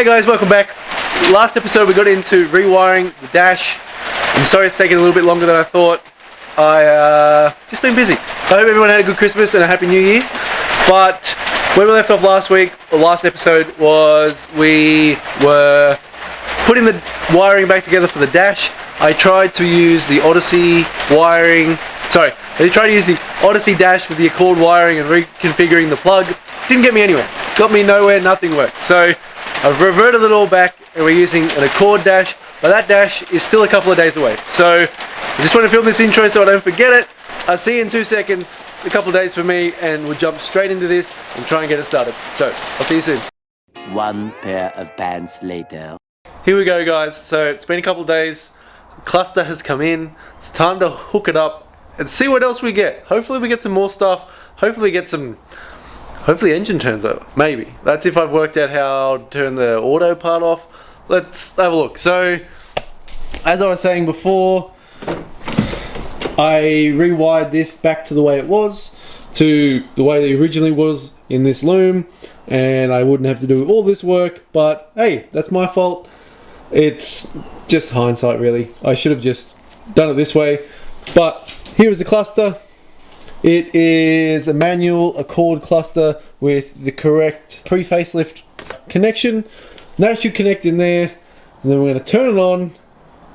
Hey guys, welcome back. Last episode we got into rewiring the dash. I'm sorry it's taken a little bit longer than I thought. I just been busy. I hope everyone had a good Christmas and a happy New Year. But where we left off last week, or last episode, was we were putting the wiring back together for the dash. I tried to use the Odyssey wiring. Sorry, I tried to use the Odyssey dash with the Accord wiring and reconfiguring the plug. Didn't get me anywhere. Got me nowhere, nothing worked. So I've reverted it all back and we're using an Accord dash, but that dash is still a couple of days away. So I just want to film this intro so I don't forget it. I'll see you in 2 seconds, a couple of days for me, and we'll jump straight into this and try and get it started. So I'll see you soon. One pair of pants later. Here we go guys, so it's been a couple of days, the cluster has come in, it's time to hook it up and see what else we get. Hopefully we get some more stuff, hopefully engine turns over, maybe. That's if I've worked out how to turn the auto part off. Let's have a look. So, as I was saying before, I rewired this back to the way it was, to the way it originally was in this loom, and I wouldn't have to do all this work, but hey, that's my fault. It's just hindsight really. I should have just done it this way, but here is the cluster. It is a manual Accord cluster with the correct pre-facelift connection. That should connect in there, and then we're going to turn it on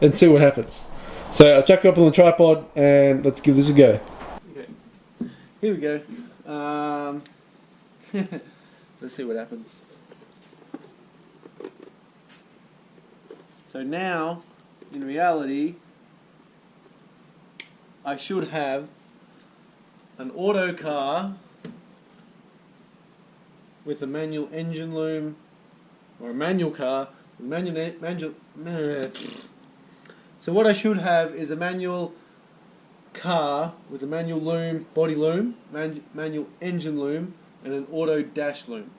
and see what happens. So I'll chuck it up on the tripod and let's give this a go. Okay, here we go. Let's see what happens. So now, in reality, I should have an auto car with a manual engine loom, or a manual car with manual. So what I should have is a manual car with a manual loom, body loom, manual engine loom, and an auto dash loom.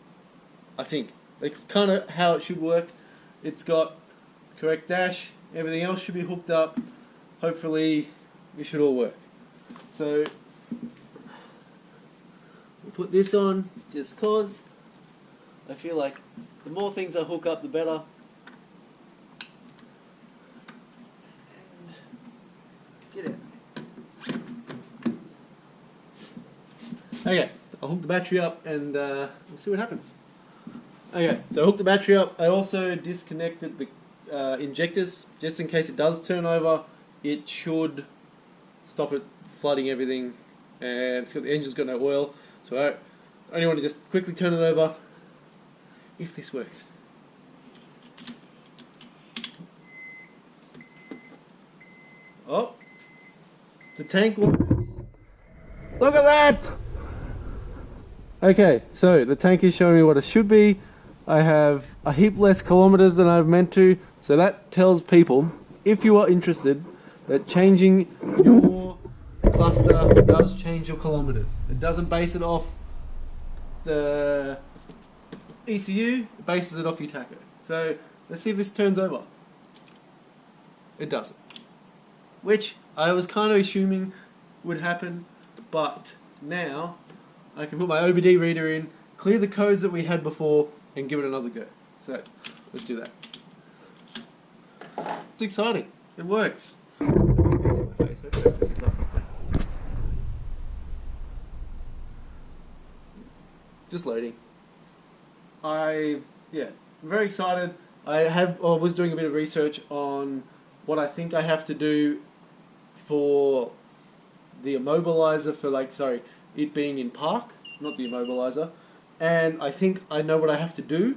I think that's kind of how it should work. It's got correct dash, everything else should be hooked up. Hopefully it should all work. So we'll put this on just cause I feel like the more things I hook up the better. And get it. Okay, I'll hook the battery up and we'll see what happens. Okay, so I hooked the battery up. I also disconnected the injectors just in case it does turn over. It should stop it flooding everything, and the engine's got no oil, so I only want to just quickly turn it over if this works. Oh, the tank works. Look at that! Okay, so the tank is showing me what it should be. I have a heap less kilometers than I've meant to, so that tells people, if you are interested, that changing your cluster does change your kilometers. It doesn't base it off the ECU, it bases it off your tacho. So let's see if this turns over. It doesn't. Which I was kind of assuming would happen, but now I can put my OBD reader in, clear the codes that we had before, and give it another go. So let's do that. It's exciting. It works. Just loading. I'm very excited. I was doing a bit of research on what I think I have to do for the immobilizer for it being in park, not the immobilizer. And I think I know what I have to do,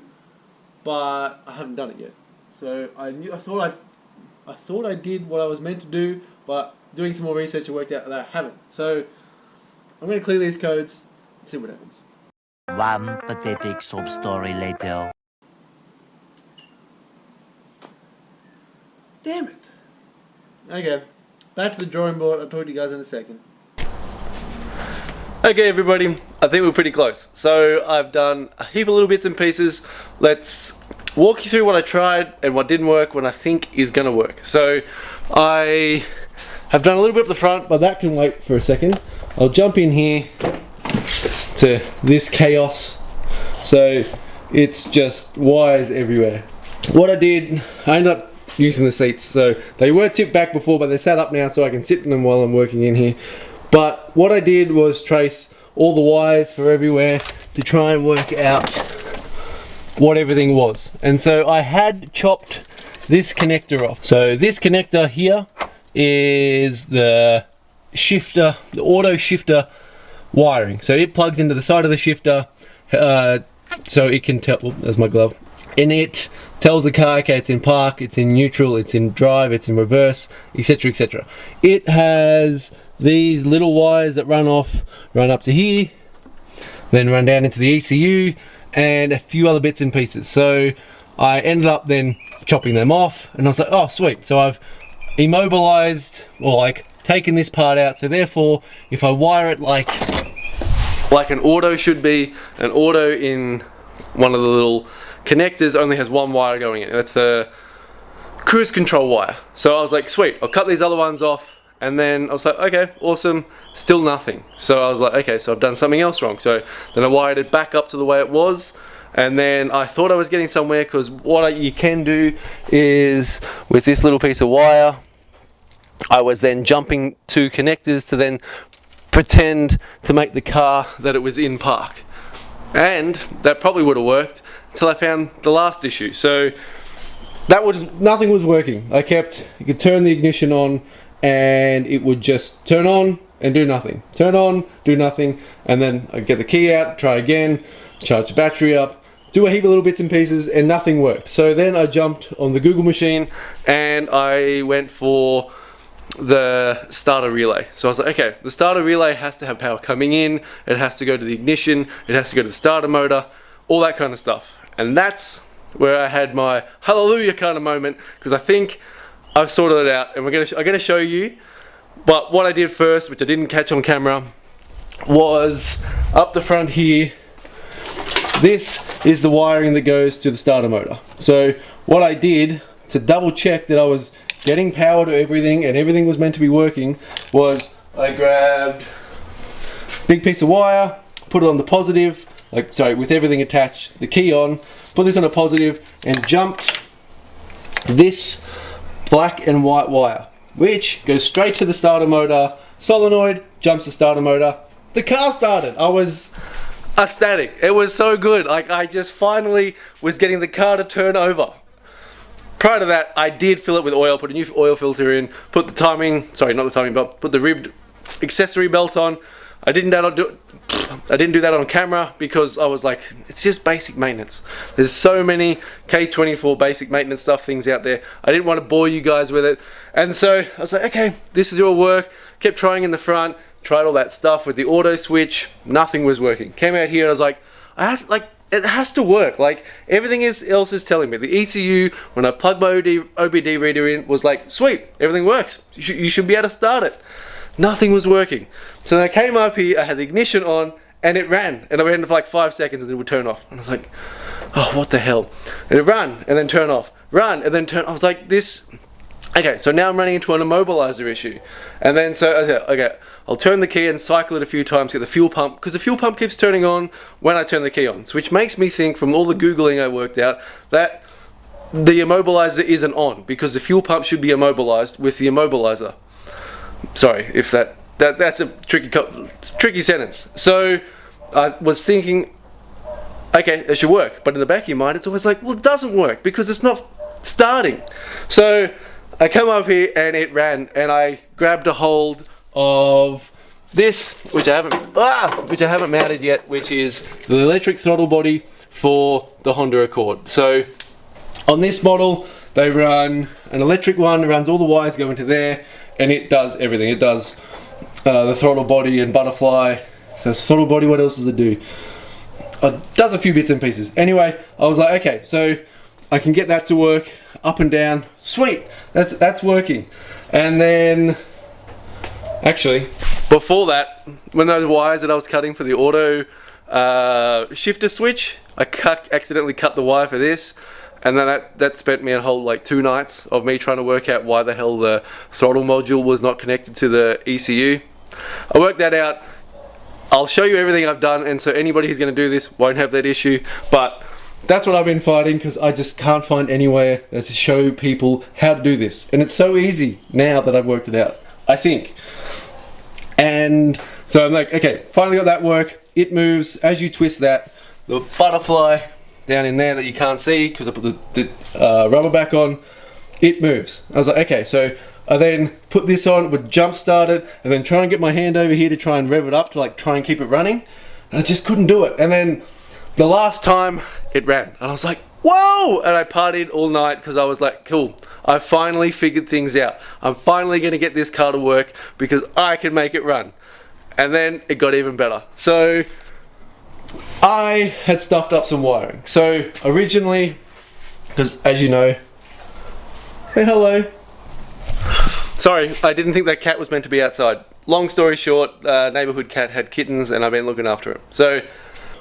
but I haven't done it yet. So I thought I did what I was meant to do, but doing some more research it worked out that I haven't. So I'm going to clear these codes and see what happens. One pathetic sob story later. Damn it. Okay, back to the drawing board. I'll talk to you guys in a second. Okay everybody, I think we're pretty close. So I've done a heap of little bits and pieces. Let's walk you through what I tried and what didn't work, what I think is going to work. So I have done a little bit up the front, but that can wait for a second. I'll jump in here to this chaos. So it's just wires everywhere. What I did, I ended up using the seats. So they were tipped back before, but they're sat up now so I can sit in them while I'm working in here. But what I did was trace all the wires for everywhere to try and work out what everything was. And so I had chopped this connector off. So this connector here is the shifter, the auto shifter wiring. So it plugs into the side of the shifter, so it can tell, oh, there's my glove, and it tells the car, okay, it's in park, it's in neutral, it's in drive, it's in reverse, etc, etc. It has these little wires that run up to here, then run down into the ECU, and a few other bits and pieces. So I ended up then chopping them off, and I was like, oh sweet, so I've immobilized, or like taken this part out, so therefore if I wire it like an auto should be, an auto in one of the little connectors only has one wire going in. That's the cruise control wire. So I was like, sweet, I'll cut these other ones off. And then I was like, okay, awesome, still nothing. So I was like, okay, so I've done something else wrong. So then I wired it back up to the way it was. And then I thought I was getting somewhere, because what you can do is with this little piece of wire, I was then jumping two connectors to then pretend to make the car that it was in park. And that probably would have worked until I found the last issue. So nothing was working. You could turn the ignition on and it would just turn on and do nothing. Turn on, do nothing, and then I'd get the key out, try again, charge the battery up, do a heap of little bits and pieces, and nothing worked. So then I jumped on the Google machine and I went for the starter relay. So I was like, okay, the starter relay has to have power coming in, it has to go to the ignition, it has to go to the starter motor, all that kind of stuff. And that's where I had my hallelujah kind of moment, because I think I've sorted it out, and I'm gonna show you. But what I did first, which I didn't catch on camera, was up the front here. This is the wiring that goes to the starter motor. So what I did to double check that I was getting power to everything and everything was meant to be working was I grabbed a big piece of wire, put it on the positive, with everything attached, the key on, put this on a positive, and jumped this black and white wire, which goes straight to the starter motor, solenoid, jumps the starter motor, the car started. I was ecstatic. It was so good. Like, I just finally was getting the car to turn over. Prior to that, I did fill it with oil, put a new oil filter in, put the timing, sorry, not the timing belt, put the ribbed accessory belt on. I didn't do that on camera because I was like, it's just basic maintenance. There's so many K24 basic maintenance things out there. I didn't want to bore you guys with it. And so I was like, okay, this is your work. Kept trying in the front, tried all that stuff with the auto switch. Nothing was working. Came out here and I was like, it has to work. Like, everything else is telling me. The ECU, when I plugged my OBD reader in, was like, sweet, everything works. You should be able to start it. Nothing was working. So then I came up here, I had the ignition on, and it ran. And I ran for like 5 seconds and it would turn off. And I was like, oh, what the hell? And it ran and then turn off. Run and then turn. I was like, this. Okay, so now I'm running into an immobilizer issue. And then so I said, okay, I'll turn the key and cycle it a few times, get the fuel pump, because the fuel pump keeps turning on when I turn the key on. So which makes me think, from all the Googling I worked out, that the immobilizer isn't on, because the fuel pump should be immobilized with the immobilizer. Sorry if that's a tricky sentence. So I was thinking, okay, it should work. But in the back of your mind, it's always like, well, it doesn't work because it's not starting. So I come up here and it ran, and I grabbed a hold of this, which I haven't mounted yet, which is the electric throttle body for the Honda Accord. So on this model, they run an electric one, runs all the wires go into there, and it does everything. It does the throttle body and butterfly. So it's throttle body, what else does it do? It does a few bits and pieces. Anyway, I was like, okay, so I can get that to work up and down. Sweet, that's working. And then, actually, before that, when those wires that I was cutting for the auto shifter switch, I accidentally cut the wire for this. And then that spent me a whole like 2 nights of me trying to work out why the hell the throttle module was not connected to the ECU. I worked that out. I'll show you everything I've done, and so anybody who's going to do this won't have that issue. But that's what I've been fighting, because I just can't find anywhere to show people how to do this. And it's so easy now that I've worked it out, I think. And so I'm like, okay, finally got that work. It moves as you twist that. The butterfly down in there that you can't see because I put the rubber back on, it moves. I was like, okay, so I then put this on, would jump start it, and then try and get my hand over here to try and rev it up to like try and keep it running. And I just couldn't do it. And then the last time it ran, and I was like, whoa! And I partied all night because I was like, cool, I finally figured things out. I'm finally gonna get this car to work because I can make it run. And then it got even better. So I had stuffed up some wiring. So originally, because as you know, say hello. Sorry, I didn't think that cat was meant to be outside. Long story short, neighborhood cat had kittens and I've been looking after him. So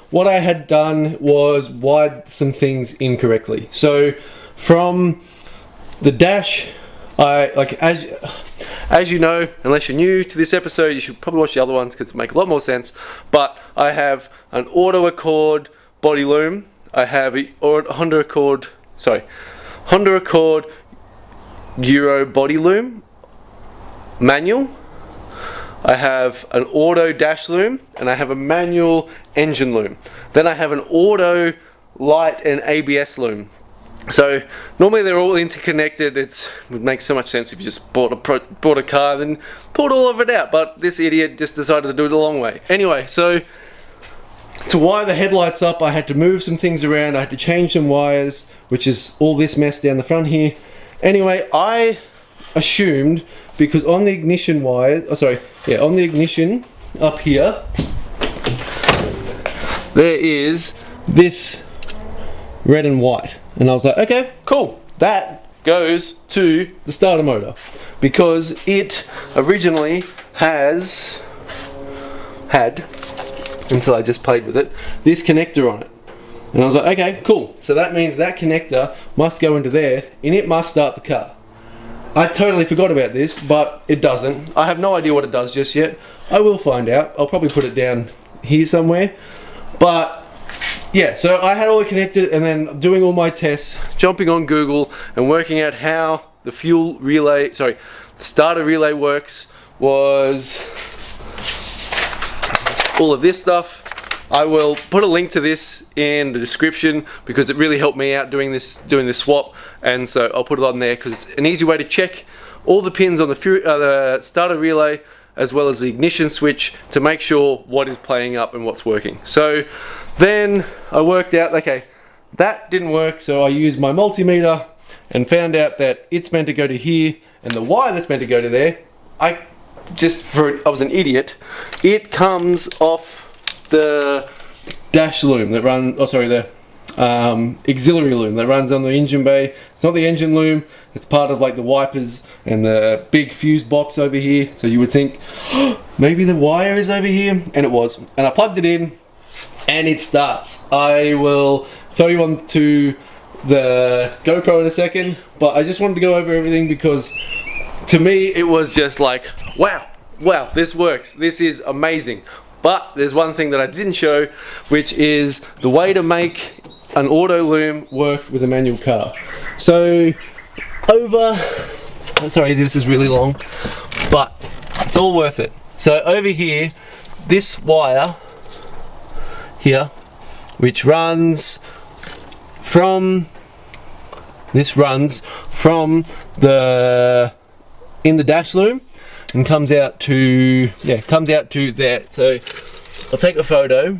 what I had done was wired some things incorrectly. So from the dash, as you know, unless you're new to this episode, you should probably watch the other ones because it make a lot more sense. But I have an auto Accord body loom. I have a Honda Accord Euro body loom manual. I have an auto dash loom, and I have a manual engine loom. Then I have an auto light and ABS loom. So normally they're all interconnected. It would make so much sense if you just bought a car and then pulled all of it out, but this idiot just decided to do it the long way. Anyway, so to wire the headlights up, I had to move some things around. I had to change some wires, which is all this mess down the front here. Anyway, I assumed, because on the ignition wire, on the ignition up here, there is this red and white. And I was like, okay, cool. That goes to the starter motor because it originally had, until I just played with it, this connector on it. And I was like, okay, cool. So that means that connector must go into there and it must start the car. I totally forgot about this, but it doesn't. I have no idea what it does just yet. I will find out. I'll probably put it down here somewhere. But yeah, so I had all it connected and then doing all my tests, jumping on Google and working out how the the starter relay works was all of this stuff. I will put a link to this in the description because it really helped me out doing this swap, and so I'll put it on there because it's an easy way to check all the pins on the starter relay as well as the ignition switch to make sure what is playing up and what's working. So then I worked out, okay, that didn't work, so I used my multimeter and found out that it's meant to go to here and the wire that's meant to go to there, I was an idiot. It comes off the dash loom that runs, the auxiliary loom that runs on the engine bay. It's not the engine loom, it's part of like the wipers and the big fuse box over here. So you would think, oh, maybe the wire is over here, and it was. And I plugged it in and it starts. I will throw you on to the GoPro in a second, but I just wanted to go over everything because to me it was just like, wow, this works. This is amazing. But there's one thing that I didn't show, which is the way to make an auto loom work with a manual car. So sorry, this is really long, but it's all worth it. So over here, this wire here, which runs from in the dash loom and comes out to there. So I'll take a photo.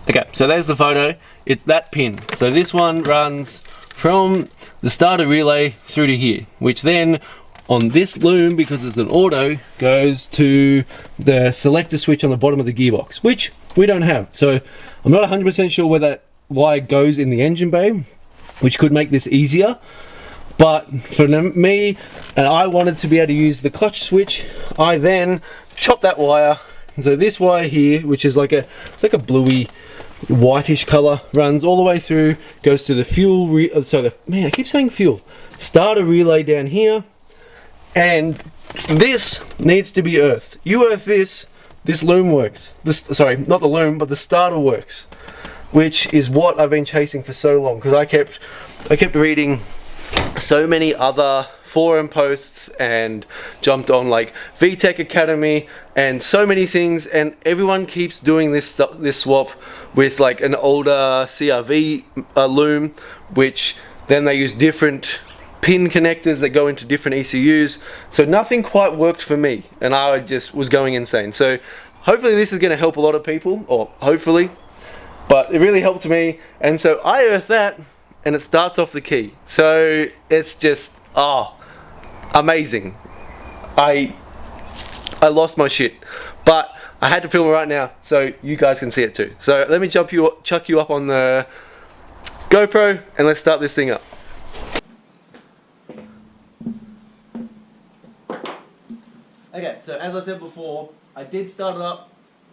Okay, so there's the photo. It's that pin. So this one runs from the starter relay through to here, which then on this loom, because it's an auto, goes to the selector switch on the bottom of the gearbox, which we don't have. So I'm not 100% sure where that wire goes in the engine bay, which could make this easier. But for me, and I wanted to be able to use the clutch switch, I then chopped that wire. And so this wire here, which is like it's like a bluey whitish color, runs all the way through, goes to the fuel I keep saying fuel, starter relay down here, and this needs to be earthed. You earth this this loom works. Sorry, not the loom, but the starter works, which is what I've been chasing for so long, because I kept reading so many other forum posts and jumped on like VTech Academy and so many things, and everyone keeps doing this swap with like an older CRV loom, which then they use different pin connectors that go into different ECUs. So nothing quite worked for me, and I just was going insane. So hopefully this is going to help a lot of people, or hopefully, but it really helped me. And so I earthed that, and it starts off the key. So it's just amazing. I lost my shit, but I had to film it right now so you guys can see it too. So let me chuck you up on the GoPro and let's start this thing up. Okay, so as I said before, I did start it up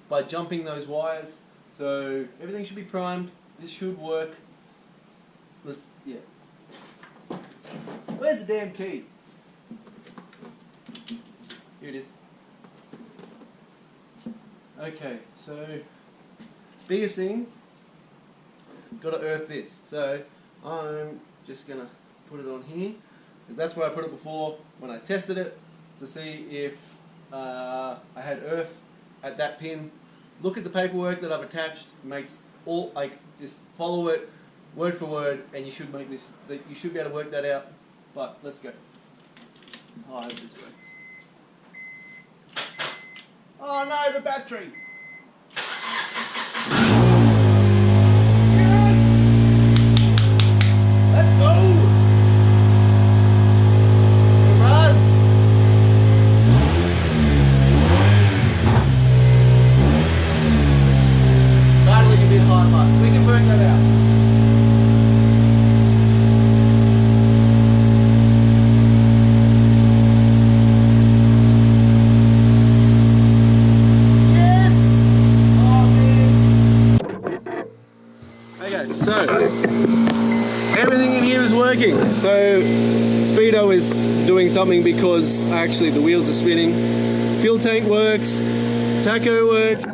by jumping those wires. So everything should be primed. This should work. Yeah. Where's the damn key? Here it is. Okay, so biggest thing, got to earth this. So I'm just gonna put it on here, because that's where I put it before when I tested it to see if I had earth at that pin. Look at the paperwork that I've attached. Makes all, like, just follow it word for word, and you should make this. You should be able to work that out. But let's go. Oh, I hope this works. Oh no, the battery! Let's go! Run! Battling a bit hard, but we can work that out. So, everything in here is working. So, speedo is doing something because actually the wheels are spinning. Fuel tank works. Tacho works.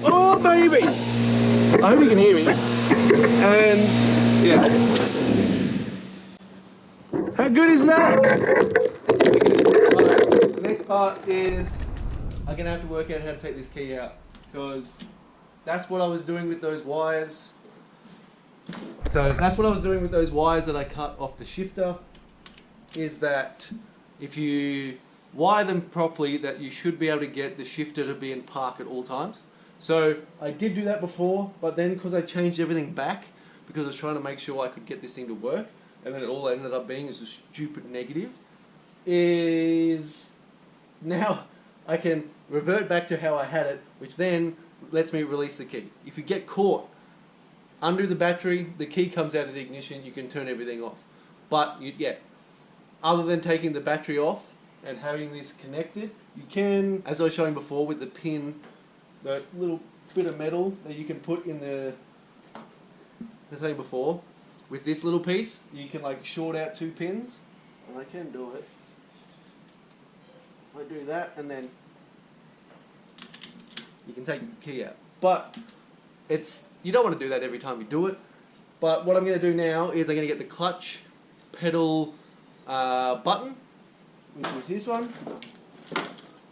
Oh baby! I hope you can hear me. And yeah. How good is that? The next part is I'm gonna have to work out how to take this key out, because that's what I was doing with those wires. So that's what I was doing with those wires that I cut off the shifter, is that if you wire them properly, that you should be able to get the shifter to be in park at all times. So I did do that before, but then because I changed everything back, because I was trying to make sure I could get this thing to work, and then it all ended up being is a stupid negative, is now I can revert back to how I had it, which then lets me release the key. If you get caught under the battery, the key comes out of the ignition, you can turn everything off. But other than taking the battery off and having this connected, you can, as I was showing before with the pin, the little bit of metal that you can put in the thing before, with this little piece, you can like short out 2 pins, and I can do it. I do that, and then you can take the key out. But you don't want to do that every time you do it. But what I'm going to do now is I'm going to get the clutch pedal button, which is this one.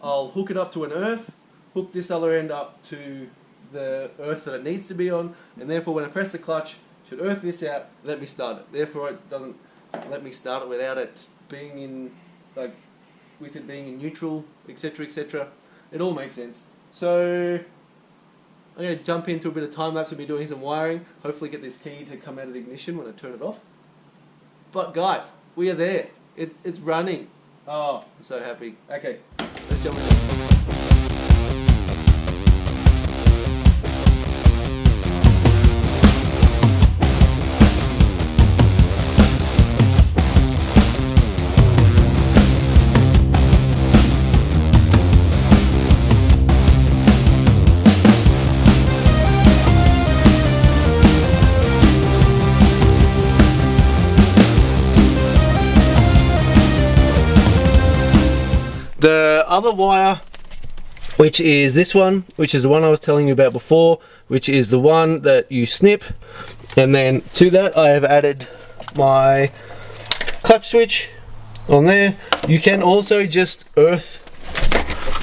I'll hook it up to an earth, hook this other end up to the earth that it needs to be on, and therefore when I press the clutch, it should earth this out, let me start it. Therefore it doesn't let me start it without it being in, like, with it being in neutral, etc, etc. It all makes sense. So I'm going to jump into a bit of time lapse of me doing some wiring, hopefully get this key to come out of the ignition when I turn it off. But guys, we are there. It's running. Oh, I'm so happy. Okay, let's jump in. The other wire which is this one, which is the one I was telling you about before, which is the one that you snip. And then to that I have added my clutch switch on there. You can also just earth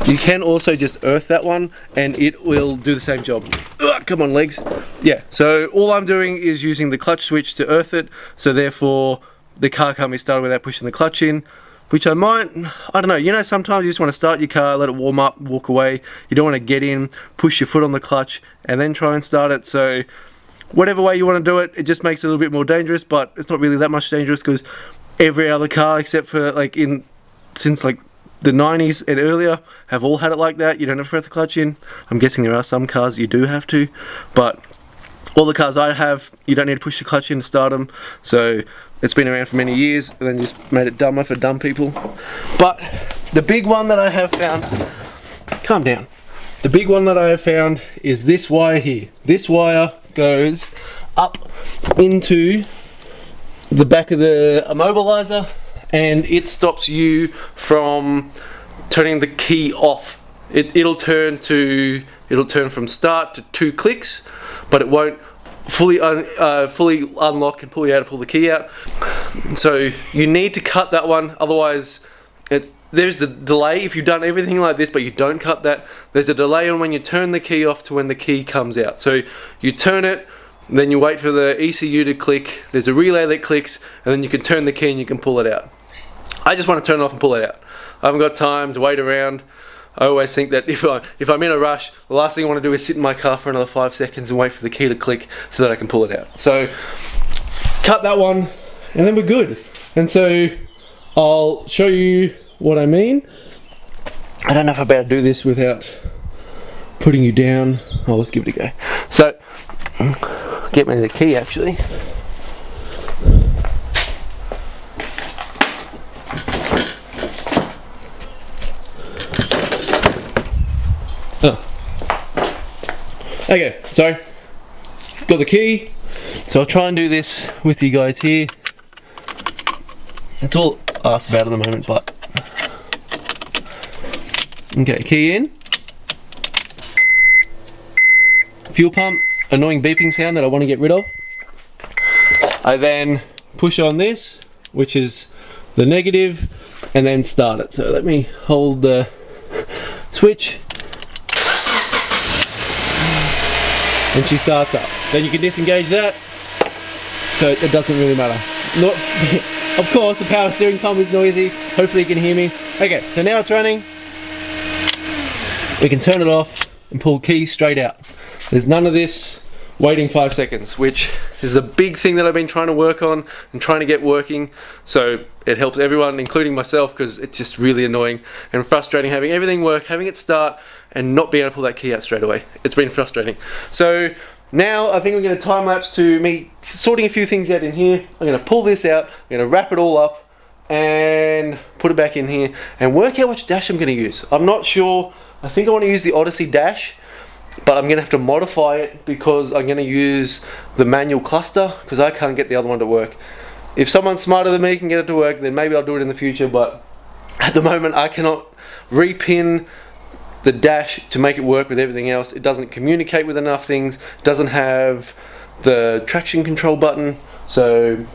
that one and it will do the same job. Ugh, come on legs. Yeah, so all I'm doing is using the clutch switch to earth it, so therefore the car can't be started without pushing the clutch in, which I don't know, you know, sometimes you just want to start your car, let it warm up, walk away. You don't want to get in, push your foot on the clutch and then try and start it. So whatever way you want to do it, it just makes it a little bit more dangerous, but it's not really that much dangerous because every other car except for since the 90s and earlier have all had it like that. You don't have to press the clutch in. I'm guessing there are some cars you do have to, but all the cars I have, you don't need to push the clutch in to start them. So it's been around for many years and then just made it dumber for dumb people. But the big one that I have found, calm down. The big one that I have found is this wire here. This wire goes up into the back of the immobilizer and it stops you from turning the key off. It'll turn from start to 2 clicks, but it won't fully unlock and pull you out to pull the key out. So you need to cut that one, otherwise there's the delay. If you've done everything like this but you don't cut that, there's a delay on when you turn the key off to when the key comes out. So you turn it, then you wait for the ECU to click, there's a relay that clicks, and then you can turn the key and you can pull it out. I just want to turn it off and pull it out. I haven't got time to wait around. I always think that if I'm in a rush, the last thing I want to do is sit in my car for another 5 seconds and wait for the key to click so that I can pull it out. So cut that one and then we're good. And so I'll show you what I mean. I don't know if I'm about to do this without putting you down. Oh, let's give it a go. So get me the key actually. Oh. Okay, so got the key. So I'll try and do this with you guys here. That's all I asked about at the moment, but okay, key in. Fuel pump, annoying beeping sound that I want to get rid of. I then push on this, which is the negative, and then start it. So let me hold the switch. And she starts up. Then you can disengage that, so it doesn't really matter. Of course, the power steering pump is noisy. Hopefully you can hear me. Okay, so now it's running. We can turn it off and pull keys straight out. There's none of this waiting 5 seconds, which is the big thing that I've been trying to work on and trying to get working. So it helps everyone, including myself, because it's just really annoying and frustrating having everything work, having it start, and not being able to pull that key out straight away. It's been frustrating. So now I think we're going to time lapse to me sorting a few things out in here. I'm going to pull this out, I'm going to wrap it all up and put it back in here and work out which dash I'm going to use. I'm not sure. I think I want to use the Odyssey dash, but I'm going to have to modify it because I'm going to use the manual cluster because I can't get the other one to work. If someone smarter than me can get it to work, then maybe I'll do it in the future, but at the moment I cannot repin the dash to make it work with everything else. It doesn't communicate with enough things, it doesn't have the traction control button, so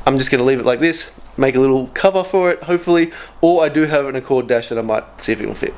I'm just going to leave it like this, make a little cover for it hopefully, or I do have an Accord dash that I might see if it will fit.